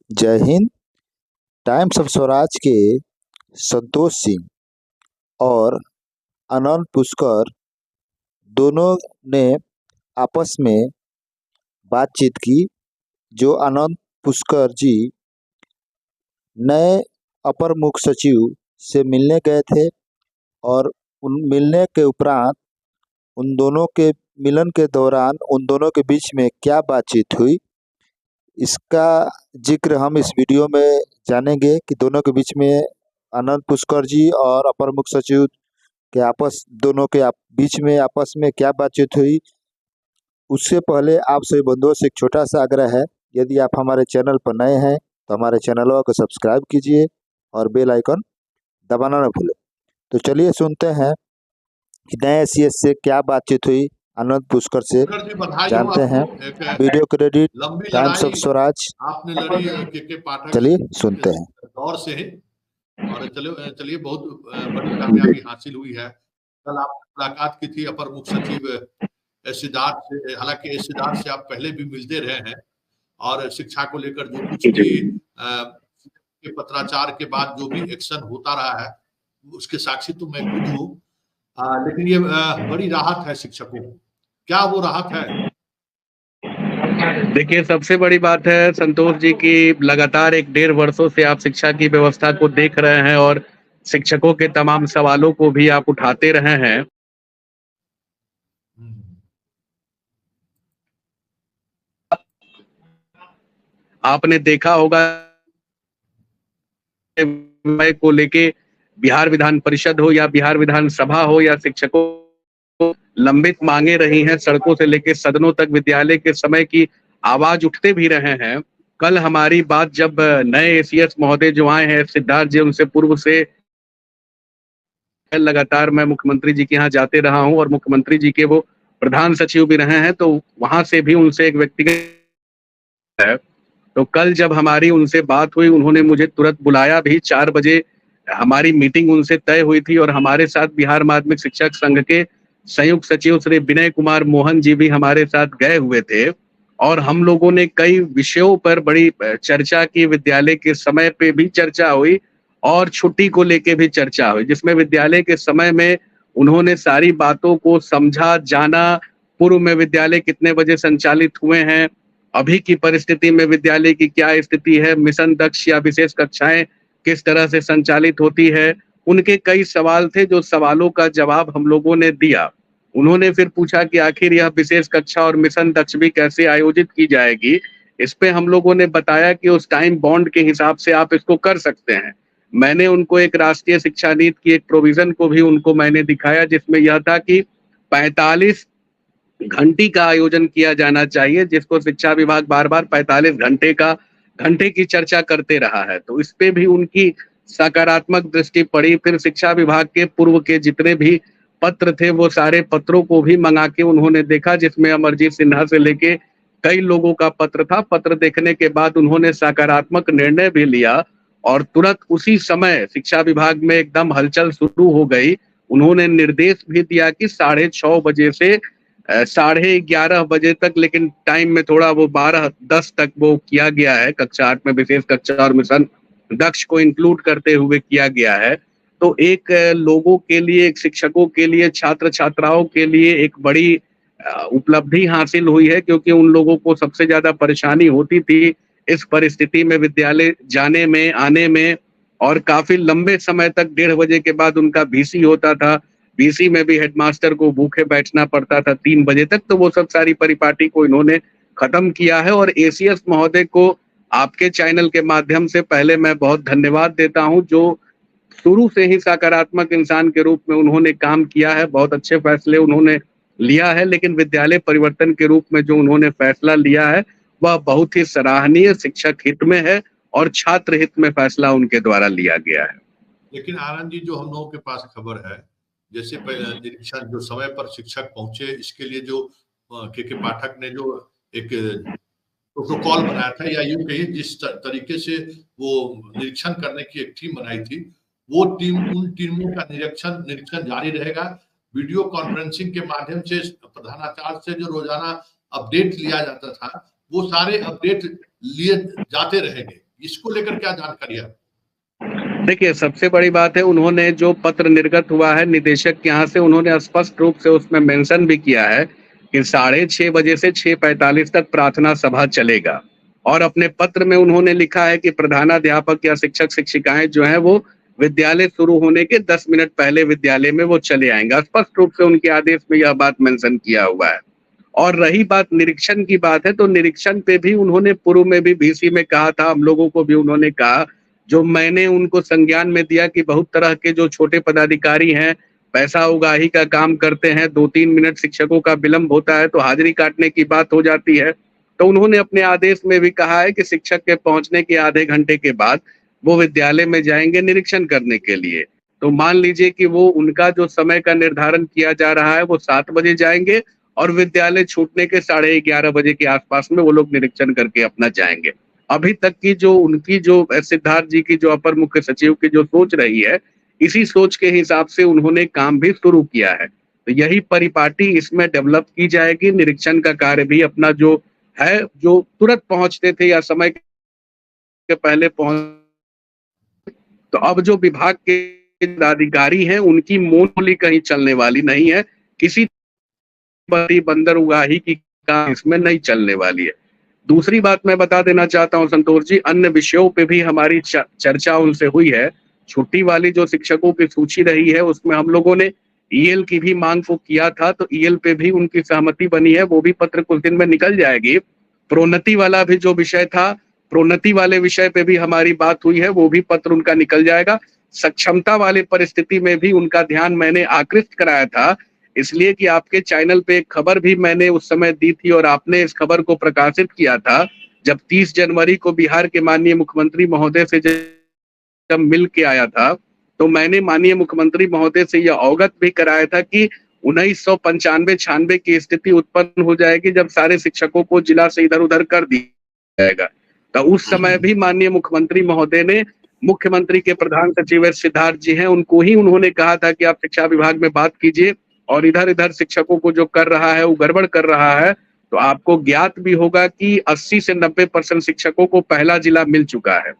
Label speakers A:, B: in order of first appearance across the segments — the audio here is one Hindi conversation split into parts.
A: जय हिंद। टाइम्स ऑफ स्वराज के संतोष सिंह और आनंद पुष्कर दोनों ने आपस में बातचीत की। जो आनंद पुष्कर जी नए अपर मुख्य सचिव से मिलने गए थे और उन मिलने के उपरांत उन दोनों के मिलन के दौरान उन दोनों के बीच में क्या बातचीत हुई, इसका जिक्र हम इस वीडियो में जानेंगे कि दोनों के बीच में आनंद पुष्कर जी और अपर मुख्य सचिव के बीच में आपस में क्या बातचीत हुई। उससे पहले आप सभी बंधुओं से एक छोटा सा आग्रह है, यदि आप हमारे चैनल पर नए हैं तो हमारे चैनल को सब्सक्राइब कीजिए और बेल आइकन दबाना न भूलें। तो चलिए सुनते हैं कि नए सीएस से क्या बातचीत हुई आनंद पुष्कर से, जानते हैं। वीडियो क्रेडिट
B: लंबी
A: टाइम्स ऑफ
B: लड़ाई
A: स्वराज।
B: आपने लड़ी के पाठक
A: चलिए सुनते हैं।
B: दौर से है और चलिए बहुत बड़ी कामयाबी हासिल हुई है। कल आप मुलाकात की थी अपर मुख्य सचिव सिद्धार्थ से, हालांकि सिद्धार्थ से आप पहले भी मिलते रहे हैं और शिक्षा को लेकर जो कुछ भी के पत्राचार के बाद जो भी एक्शन होता रहा है उसके साक्षी तो मैं खुद हूँ। लेकिन ये बड़ी राहत है शिक्षकों को। क्या वो राहत है?
C: देखिए, सबसे बड़ी बात है संतोष जी की लगातार 1-1.5 वर्षों से आप शिक्षा की व्यवस्था को देख रहे हैं और शिक्षकों के तमाम सवालों को भी आप उठाते रहे हैं। आपने देखा होगा को लेके बिहार विधान परिषद हो या बिहार विधानसभा हो या शिक्षकों को लंबित मांगे रही हैं, सड़कों से लेके सदनों तक विद्यालय के समय की आवाज उठते भी रहे हैं। कल हमारी बात जब नए एसीएस महोदय जो आए हैं सिद्धार्थ जी, उनसे पूर्व से लगातार मैं मुख्यमंत्री जी के यहाँ जाते रहा हूँ और मुख्यमंत्री जी के वो प्रधान सचिव भी रहे हैं, तो वहां से भी उनसे एक व्यक्तिगत है। तो कल जब हमारी उनसे बात हुई, उन्होंने मुझे तुरंत बुलाया भी। 4 बजे हमारी मीटिंग उनसे तय हुई थी और हमारे साथ बिहार माध्यमिक शिक्षक संघ के संयुक्त सचिव श्री विनय कुमार मोहन जी भी हमारे साथ गए हुए थे और हम लोगों ने कई विषयों पर बड़ी चर्चा की। विद्यालय के समय पे भी चर्चा हुई और छुट्टी को लेके भी चर्चा हुई, जिसमें विद्यालय के समय में उन्होंने सारी बातों को समझा, जाना। पूर्व में विद्यालय कितने बजे संचालित हुए हैं, अभी की परिस्थिति में विद्यालय की क्या स्थिति है, मिशन दक्ष या विशेष कक्षाएं किस तरह से संचालित होती है। उनके कई सवाल थे, जो सवालों का जवाब हम लोगों ने दिया। उन्होंने फिर पूछा कि आखिर यह विशेष कक्षा और मिशन दक्ष भी कैसे आयोजित की जाएगी। इस पे हम लोगों ने बताया कि उस टाइम बॉन्ड के हिसाब से आप इसको कर सकते हैं। मैंने उनको एक राष्ट्रीय शिक्षा नीति की एक प्रोविजन को भी उनको मैंने दिखाया, जिसमें यह था कि 45 घंटी का आयोजन किया जाना चाहिए, जिसको शिक्षा विभाग बार-बार 45 घंटे की चर्चा करते रहा है। तो इस पे भी उनकी सकारात्मक दृष्टि पड़ी। फिर शिक्षा विभाग के पूर्व के जितने भी पत्र थे, वो सारे पत्रों को भी मंगा के उन्होंने देखा, जिसमें अमरजीत सिन्हा से लेके कई लोगों का पत्र था। पत्र देखने के बाद उन्होंने सकारात्मक निर्णय भी लिया और तुरंत उसी समय शिक्षा विभाग में एकदम हलचल शुरू हो गई। उन्होंने निर्देश भी दिया कि 6:30 बजे से 11:30 बजे तक, लेकिन टाइम में थोड़ा वो 12:10 तक वो किया गया है। कक्षा 8 में विशेष कक्षा और मिशन दक्ष को इंक्लूड करते हुए किया गया है। तो एक लोगों के लिए, एक शिक्षकों के लिए, छात्र छात्राओं के लिए एक बड़ी उपलब्धि हासिल हुई है, क्योंकि उन लोगों को सबसे ज्यादा परेशानी होती थी इस परिस्थिति में विद्यालय जाने में, आने में, और काफी लंबे समय तक 1:30 बजे के बाद उनका वीसी होता था। वीसी में भी हेडमास्टर को भूखे बैठना पड़ता था 3 बजे तक। तो वो सब सारी परिपाटी को इन्होंने खत्म किया है और एसीएस महोदय को आपके चैनल के माध्यम से पहले मैं बहुत धन्यवाद देता हूं, जो शुरू से ही सकारात्मक इंसान के रूप में उन्होंने काम किया है। बहुत अच्छे फैसले उन्होंने लिया है, लेकिन विद्यालय परिवर्तन के रूप में जो उन्होंने फैसला लिया है वह बहुत ही सराहनीय, शिक्षक हित में है और छात्र हित में फैसला उनके द्वारा लिया गया है।
B: लेकिन आनंद जी, जो हम लोगों के पास खबर है, जैसे निरीक्षण जो समय पर शिक्षक पहुंचे, इसके लिए जो के पाठक ने जो एक प्रोटोकॉल बनाया था, या यूं कहिए जिस तरीके से वो निरीक्षण करने की एक टीम बनाई थी, वो टीम, उन टीमों का निरीक्षण जारी रहेगा। वीडियो कॉन्फ्रेंसिंग के माध्यम से प्रधानाचार्य से जो रोजाना अपडेट लिया जाता था, वो सारे अपडेट लिए जाते रहेंगे, इसको लेकर क्या जानकारी है?
C: देखिए, सबसे बड़ी बात है, उन्होंने जो पत्र निर्गत हुआ है निदेशक के यहाँ से, उन्होंने स्पष्ट रूप से उसमें मेंशन भी किया है कि 6:30 बजे से 6:45 तक प्रार्थना सभा चलेगा। और अपने पत्र में उन्होंने लिखा है कि प्रधानाध्यापक या शिक्षक शिक्षिकाएं जो हैं वो विद्यालय शुरू होने के 10 मिनट पहले विद्यालय में वो चले आएंगे। स्पष्ट रूप से उनके आदेश में यह बात मेंशन किया हुआ है। और रही बात निरीक्षण की बात है, तो निरीक्षण पे भी उन्होंने पूर्व में भी VC में कहा था, हम लोगों को भी उन्होंने कहा, जो मैंने उनको संज्ञान में दिया कि बहुत तरह के जो छोटे पदाधिकारी हैं, पैसा उगाही का काम करते हैं, 2-3 मिनट शिक्षकों का विलंब होता है तो हाजिरी काटने की बात हो जाती है। तो उन्होंने अपने आदेश में भी कहा है कि शिक्षक के पहुंचने के आधे घंटे के बाद वो विद्यालय में जाएंगे निरीक्षण करने के लिए। तो मान लीजिए कि वो उनका जो समय का निर्धारण किया जा रहा है वो 7 बजे जाएंगे और विद्यालय छूटने के 11:30 बजे के आसपास में वो लोग निरीक्षण करके अपना जाएंगे। अभी तक की जो उनकी जो सिद्धार्थ जी की जो अपर मुख्य सचिव की जो सोच रही है, इसी सोच के हिसाब से उन्होंने काम भी शुरू किया है। तो यही परिपाटी इसमें डेवलप की जाएगी। निरीक्षण का कार्य भी अपना जो है, जो तुरंत पहुंचते थे या समय के पहले पहुंच, तो अब जो विभाग के अधिकारी हैं उनकी मोनोपोली कहीं चलने वाली नहीं है, किसी बड़ी बंदर उगाही की काम इसमें नहीं चलने वाली है। दूसरी बात मैं बता देना चाहता हूं संतोष जी, अन्य विषयों पे भी हमारी चर्चा उनसे हुई है। छुट्टी वाली जो शिक्षकों की सूची रही है उसमें हम लोगों ने EL की भी मांग को किया था, तो EL पे भी उनकी सहमति बनी है, वो भी पत्र कुछ दिन में निकल जाएगी। प्रोन्नति वाला भी जो विषय था, प्रोन्नति वाले विषय पे भी हमारी बात हुई है, वो भी पत्र उनका निकल जाएगा। सक्षमता वाली परिस्थिति में भी उनका ध्यान मैंने आकृष्ट कराया था, इसलिए कि आपके चैनल पे एक खबर भी मैंने उस समय दी थी और आपने इस खबर को प्रकाशित किया था जब 30 जनवरी को बिहार के माननीय मुख्यमंत्री महोदय से जब मिल के आया था, तो मैंने माननीय मुख्यमंत्री महोदय से यह अवगत भी कराया था कि 1995-96 की स्थिति उत्पन्न हो जाएगी जब सारे शिक्षकों को जिला से इधर उधर कर दिया जाएगा। तो उस समय भी माननीय मुख्यमंत्री महोदय ने मुख्यमंत्री के प्रधान सचिव सिद्धार्थ जी हैं, उनको ही उन्होंने कहा था कि आप शिक्षा विभाग में बात कीजिए और इधर इधर शिक्षकों को जो कर रहा है वो गड़बड़ कर रहा है। तो आपको ज्ञात भी होगा कि 80 से 90% शिक्षकों को पहला जिला मिल चुका है।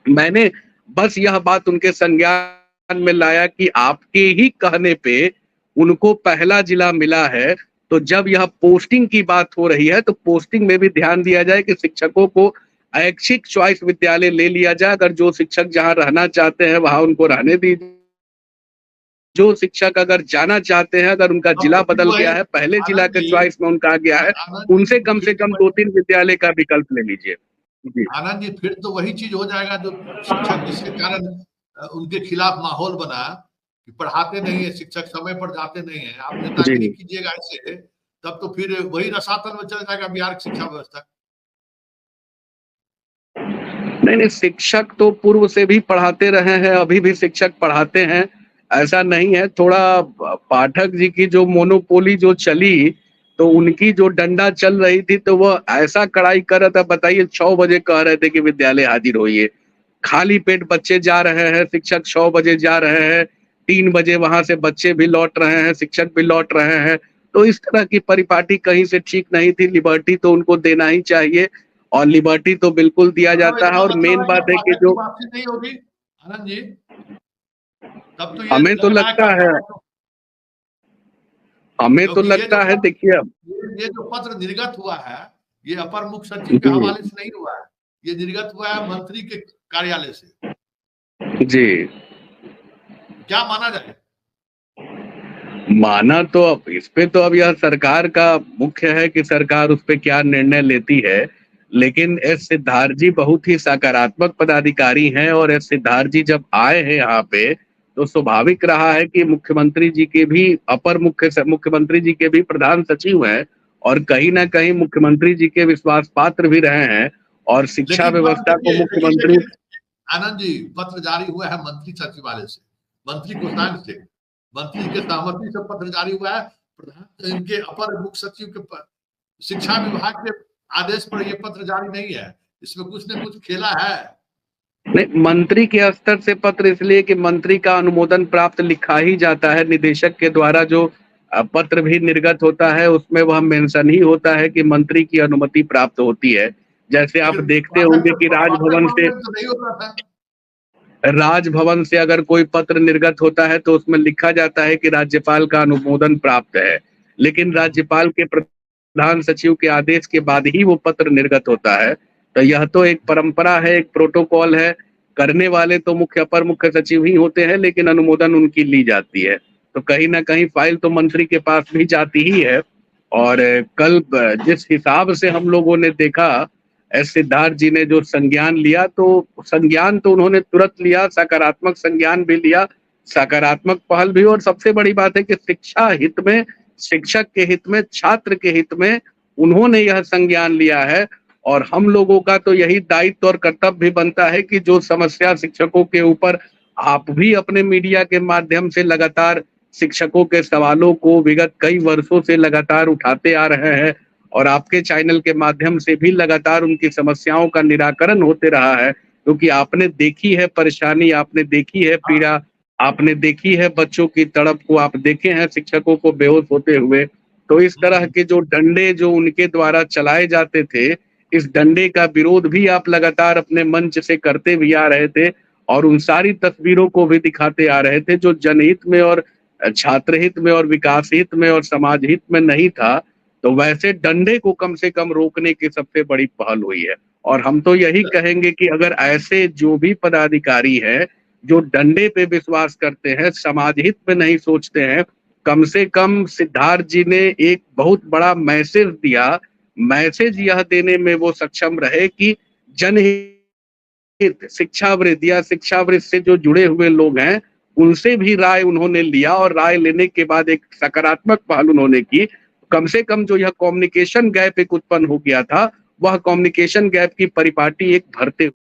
C: मैंने बस यह बात उनके संज्ञान में लाया कि आपके ही कहने पे उनको पहला जिला मिला है, तो जब यह पोस्टिंग की बात हो रही है तो पोस्टिंग में भी ध्यान दिया जाए कि शिक्षकों को ऐच्छिक चॉइस विद्यालय ले लिया जाए। अगर जो शिक्षक जहां रहना चाहते हैं वहां उनको रहने दीजिए, जो शिक्षक अगर जाना चाहते हैं, अगर उनका जिला बदल गया है, पहले जिला के चॉइस में उनका आ गया है, उनसे कम से कम 2-3 विद्यालय का विकल्प ले लीजिए।
B: आनंद जी, फिर तो वही चीज हो जाएगा जो शिक्षक जिसके कारण उनके खिलाफ माहौल बना कि पढ़ाते नहीं है शिक्षक, समय पर जाते नहीं है। आप नेतागिरी कीजिएगा ऐसे, तब तो फिर वही रसातल में चल जाएगा बिहार की शिक्षा व्यवस्था।
C: नहीं, शिक्षक तो पूर्व से भी पढ़ाते रहे हैं, अभी भी शिक्षक पढ़ाते हैं, ऐसा नहीं है। थोड़ा पाठक जी की जो मोनोपोली जो चली, तो उनकी जो डंडा चल रही थी तो वो ऐसा कड़ाई कर रहा था, बताइए 6 बजे कह रहे थे कि विद्यालय हाजिर होइए, खाली पेट बच्चे जा रहे हैं, शिक्षक 6 बजे जा रहे हैं, 3 बजे वहां से बच्चे भी लौट रहे हैं, शिक्षक भी लौट रहे हैं। तो इस तरह की परिपाटी कहीं से ठीक नहीं थी। लिबर्टी तो उनको देना ही चाहिए और लिबर्टी तो बिल्कुल दिया जाता है। और मेन बात है कि जो
B: नहीं होगी आनंद जी, तब तो
C: हमें तो लगता है, देखिए
B: ये जो पत्र निर्गत हुआ है ये अपर मुख्य सचिव के हवाले से नहीं हुआ है, ये निर्गत हुआ है मंत्री के कार्यालय से
C: जी।
B: क्या माना जाए?
C: माना तो अब इस पे तो अब यह सरकार का मुख्य है कि सरकार उस पे क्या निर्णय लेती है, लेकिन एस सिद्धार्थ जी बहुत ही सकारात्मक पदाधिकारी हैं और एस सिद्धार्थ जी जब आए हैं यहाँ पे तो स्वाभाविक रहा है कि मुख्यमंत्री जी के भी मुख्यमंत्री जी के भी प्रधान सचिव हैं और कहीं ना कहीं मुख्यमंत्री जी के विश्वास पात्र भी रहे हैं और शिक्षा व्यवस्था को मुख्यमंत्री।
B: आनंद जी, पत्र जारी हुआ है मंत्री सचिवालय से, मंत्री कोषांग से, मंत्री के सहमति से पत्र जारी हुआ है। प्रधान इनके अपर मुख्य सचिव के शिक्षा विभाग के आदेश पर यह पत्र जारी नहीं है, इसमें कुछ न कुछ खेला है।
C: नहीं, मंत्री के स्तर से पत्र इसलिए कि मंत्री का अनुमोदन प्राप्त लिखा ही जाता है। निदेशक के द्वारा जो पत्र भी निर्गत होता है उसमें वह मेंशन ही होता है कि मंत्री की अनुमति प्राप्त होती है। जैसे आप
B: लेकिन
C: देखते
B: वार्ता
C: होंगे कि
B: वार्ता में तो नहीं होता था।
C: राजभवन से अगर कोई पत्र निर्गत होता है तो उसमें लिखा जाता है कि राज्यपाल का अनुमोदन प्राप्त है, लेकिन राज्यपाल के प्रधान सचिव के आदेश के बाद ही वो पत्र निर्गत होता है। तो यह तो एक परंपरा है, एक प्रोटोकॉल है। करने वाले तो मुख्य अपर मुख्य सचिव ही होते हैं, लेकिन अनुमोदन उनकी ली जाती है। तो कहीं ना कहीं फाइल तो मंत्री के पास भी जाती ही है। और कल जिस हिसाब से हम लोगों ने देखा, एस सिद्धार्थ जी ने जो संज्ञान लिया, तो संज्ञान तो उन्होंने तुरंत लिया, सकारात्मक संज्ञान भी लिया, सकारात्मक पहल भी। और सबसे बड़ी बात है कि शिक्षा हित में, शिक्षक के हित में, छात्र के हित में उन्होंने यह संज्ञान लिया है। और हम लोगों का तो यही दायित्व और कर्तव्य भी बनता है कि जो समस्या शिक्षकों के ऊपर आप भी अपने मीडिया के माध्यम से लगातार शिक्षकों के सवालों को विगत कई वर्षों से लगातार उठाते आ रहे हैं, और आपके चैनल के माध्यम से भी लगातार उनकी समस्याओं का निराकरण होते रहा है, क्योंकि आपने देखी है परेशानी, आपने देखी है पीड़ा, आपने देखी है बच्चों की तड़प को, आप देखे हैं शिक्षकों को बेहोश होते हुए। तो इस तरह के जो डंडे जो उनके द्वारा चलाए जाते थे, इस डंडे का विरोध भी आप लगातार अपने मंच से करते भी आ रहे थे, और उन सारी तस्वीरों को भी दिखाते आ रहे थे जो जनहित में और छात्र हित में और विकास हित में और समाज हित में नहीं था। तो वैसे डंडे को कम से कम रोकने की सबसे बड़ी पहल हुई है। और हम तो यही कहेंगे कि अगर ऐसे जो भी पदाधिकारी हैं जो डंडे पे विश्वास करते हैं, समाज हित में नहीं सोचते हैं, कम से कम सिद्धार्थ जी ने एक बहुत बड़ा मैसेज दिया। मैसेज यह देने में वो सक्षम रहे कि जनहित, शिक्षावृत्ति या शिक्षावृत्ति से जो जुड़े हुए लोग हैं उनसे भी राय उन्होंने लिया, और राय लेने के बाद एक सकारात्मक पहल उन्होंने की। कम से कम जो यह कम्युनिकेशन गैप एक उत्पन्न हो गया था, वह कम्युनिकेशन गैप की परिपाटी एक भरते